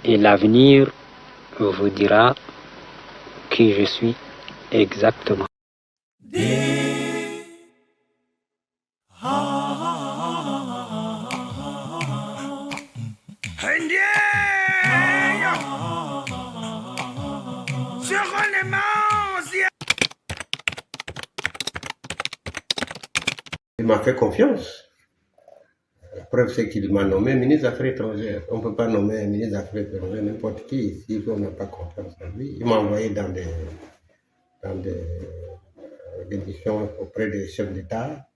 Et l'avenir vous dira qui je suis exactement. Il m'a fait confiance. La preuve, c'est qu'il m'a nommé ministre des Affaires étrangères. On ne peut pas nommer un ministre des Affaires étrangères n'importe qui si on n'a pas confiance en lui. Il m'a envoyé dans des missions auprès des chefs d'État.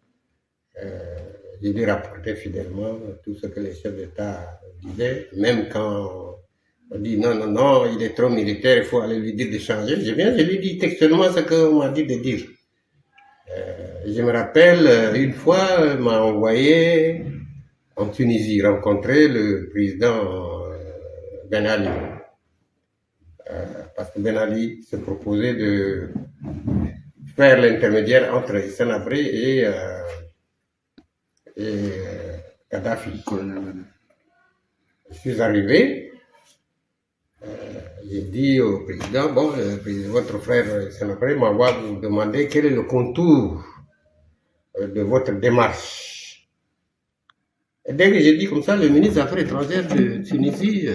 Je lui rapportais fidèlement tout ce que les chefs d'État disaient, même quand on dit non, il est trop militaire, il faut aller lui dire de changer. Je lui dis textuellement ce qu'on m'a dit de dire. Je me rappelle, une fois, m'a envoyé en Tunisie rencontrer le président Ben Ali. Parce que Ben Ali se proposait de faire l'intermédiaire entre Hissène Habré et Kadhafi. Je suis arrivé, j'ai dit au président, bon, votre frère Hissène Habré m'envoie vous demander quel est le contour de votre démarche. Et dès que j'ai dit comme ça, le ministre des Affaires étrangères de Tunisie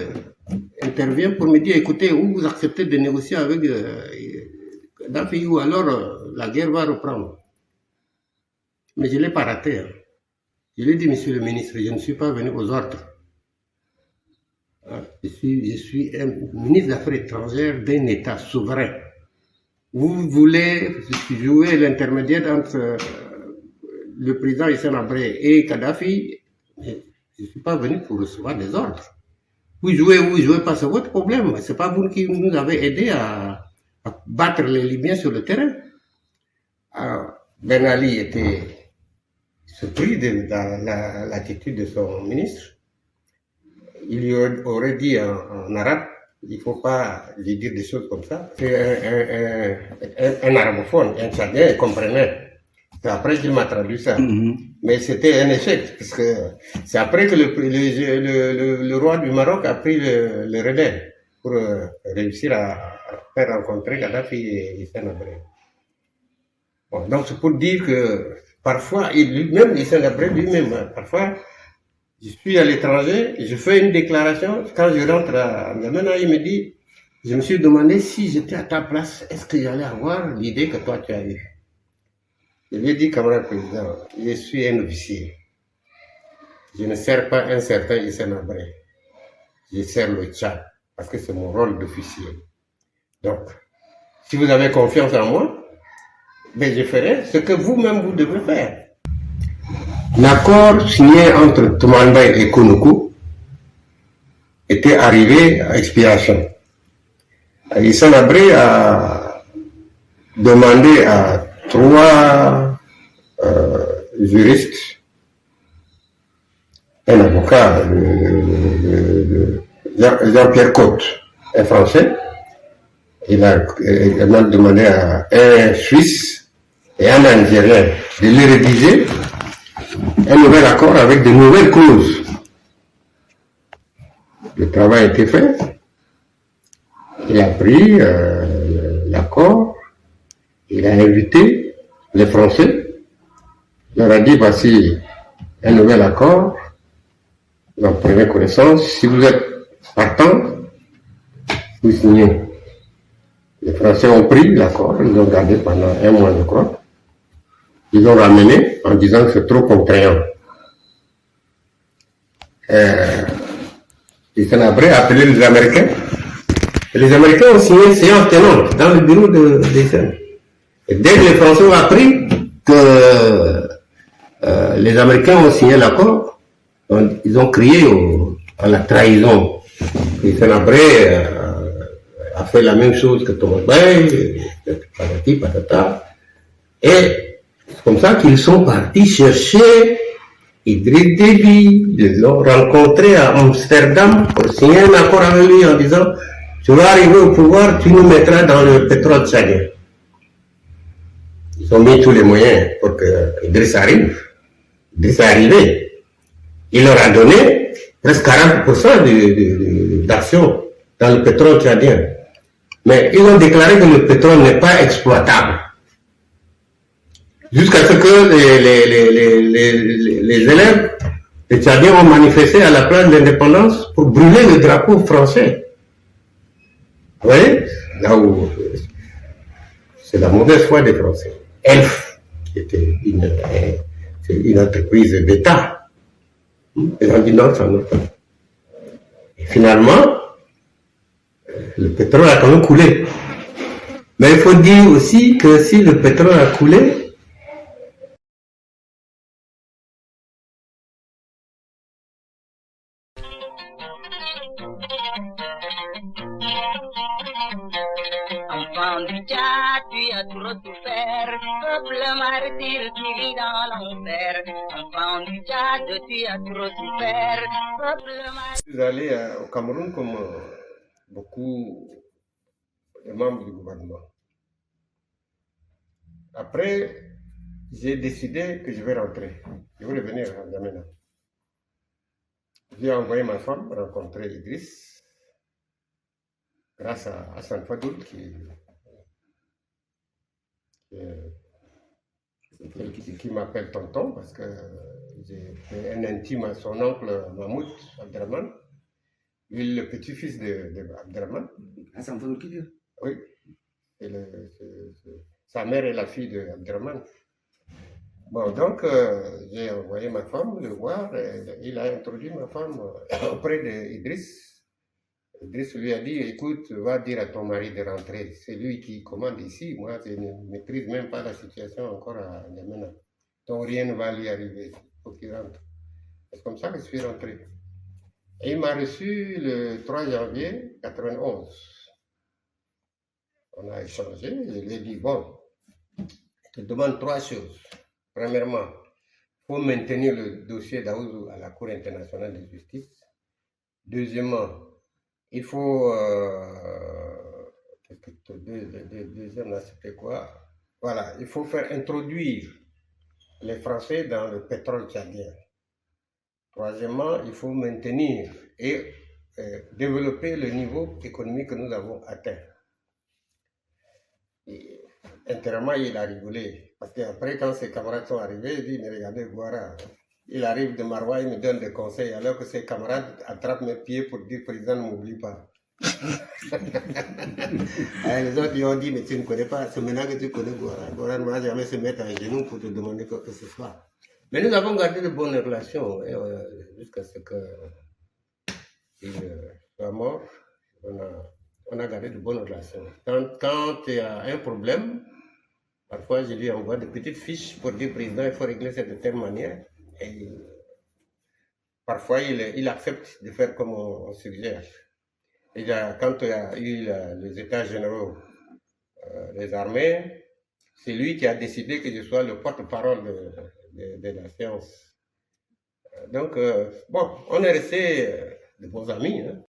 intervient pour me dire, écoutez, ou vous acceptez de négocier avec Kadhafi ou alors la guerre va reprendre. Mais je ne l'ai pas raté. Hein. Je lui ai dit, monsieur le ministre, je ne suis pas venu aux ordres. Je suis un ministre des Affaires étrangères d'un État souverain. Vous voulez jouer l'intermédiaire entre le président Hissène Habré et Kadhafi, je ne suis pas venu pour recevoir des ordres. Vous jouez ou vous ne jouez pas, c'est votre problème. Ce n'est pas vous qui nous avez aidé à battre les Libyens sur le terrain. Alors, Ben Ali était surpris de l'attitude de son ministre. Il lui aurait dit en arabe, il ne faut pas lui dire des choses comme ça. C'est un arabophone, un Tchadien, il comprenait. C'est après qu'il m'a traduit ça. Mais c'était un échec, parce que c'est après que le roi du Maroc a pris le relais pour réussir à faire rencontrer Kadhafi et Hissène Habré. Bon, donc c'est pour dire que parfois, même Hissène Habré lui-même, parfois, je suis à l'étranger, je fais une déclaration, quand je rentre à N'Djamena, il me dit, je me suis demandé si j'étais à ta place, est-ce que j'allais avoir l'idée que toi tu as eue? Je lui ai dit, camarade président, je suis un officier. Je ne sers pas un certain Hissène Habré. Je sers le Tchad, parce que c'est mon rôle d'officier. Donc, si vous avez confiance en moi, ben je ferai ce que vous-même vous devez faire. L'accord signé entre Toumandai et Kounoukou était arrivé à expiration. Hissène Habré a demandé à 3 juristes, un avocat, Jean-Pierre Côte, un Français. Il a également demandé à un Suisse et un Algérien de lui rédiger un nouvel accord avec de nouvelles clauses. Le travail a été fait. Il a pris l'accord. Il a invité les Français. Il leur a dit, voici un nouvel accord. Vous en prenez connaissance. Si vous êtes partant, vous signez. Les Français ont pris l'accord. Ils l'ont gardé pendant 1 mois, je crois. Ils l'ont ramené en disant que c'est trop contraignant. Hissène Habré a appelé les Américains. Et les Américains ont signé une séance tenante dans le bureau d'Hissène. Et dès que les Français ont appris que les Américains ont signé l'accord, ils ont crié à la trahison. Hissène Habré a fait la même chose que Thomas Bay, patati patata. Et c'est comme ça qu'ils sont partis chercher Idriss Déby. Ils l'ont rencontré à Amsterdam pour signer un accord avec lui en disant, tu vas arriver au pouvoir, tu nous mettras dans le pétrole tchadien. Ils ont mis tous les moyens pour que Idriss arrive. Idriss est arrivé. Il leur a donné presque 40% d'action dans le pétrole tchadien. Mais ils ont déclaré que le pétrole n'est pas exploitable. Jusqu'à ce que les élèves, les Tchadiens ont manifesté à la place de l'indépendance pour brûler le drapeau français. Vous voyez? Là où c'est la mauvaise foi des Français. ELF, qui était une entreprise d'État. Ils ont dit non, ça ne pas. Et finalement, le pétrole a quand même coulé. Mais il faut dire aussi que si le pétrole a coulé, Enfant du Tchad, tu as trop souffert, peuple martyr qui vit dans l'enfer. Enfant du Tchad, tu as trop souffert, peuple martyr. Je suis allé au Cameroun comme beaucoup de membres du gouvernement. Après, j'ai décidé que je vais rentrer. Je vais revenir à N'Djamena. J'ai envoyé ma femme rencontrer Idriss, grâce à Hassan Fadoul qui m'appelle tonton parce que j'ai un intime à son oncle Mahmoud Abdraman. Lui, le petit-fils d'Abdraman. Hassan Fadoul qui dit? Oui. Sa mère est la fille d'Abdraman. Bon, donc, j'ai envoyé ma femme le voir. Il a introduit ma femme auprès d'Idriss. Idriss lui a dit, écoute, va dire à ton mari de rentrer. C'est lui qui commande ici. Moi, je ne maîtrise même pas la situation encore à N'Djamena. Donc, rien ne va lui arriver. Il faut qu'il rentre. C'est comme ça que je suis rentré. Et il m'a reçu le 3 janvier 91. On a échangé. Je lui ai dit, bon, je te demande 3 choses. Premièrement, il faut maintenir le dossier d'Aouzou à la Cour internationale de justice. Deuxièmement, il faut... deuxième, là, c'était quoi? Voilà, il faut faire introduire les Français dans le pétrole tchadien. Troisièmement, il faut maintenir et développer le niveau économique que nous avons atteint. Et, intérieurement, il a rigolé. Parce qu'après, quand ses camarades sont arrivés, il dit, mais regardez, Guara, il arrive de Marois, il me donne des conseils, alors que ses camarades attrapent mes pieds pour dire, président, ne m'oublie pas. Les autres, ils ont dit, mais tu ne connais pas, c'est maintenant que tu connais Guara. Guara ne va jamais se mettre à genoux pour te demander quoi que ce soit. Mais nous avons gardé de bonnes relations, jusqu'à ce qu'il soit mort. On a gardé de bonnes relations. Quand il y a un problème, parfois je lui envoie des petites fiches pour dire, président, il faut régler ça de telle manière. Et parfois, il accepte de faire comme on suggère. Et quand il y a eu les états généraux des armées, c'est lui qui a décidé que je sois le porte-parole de la science. Donc, bon, on est restés de bons amis. Hein.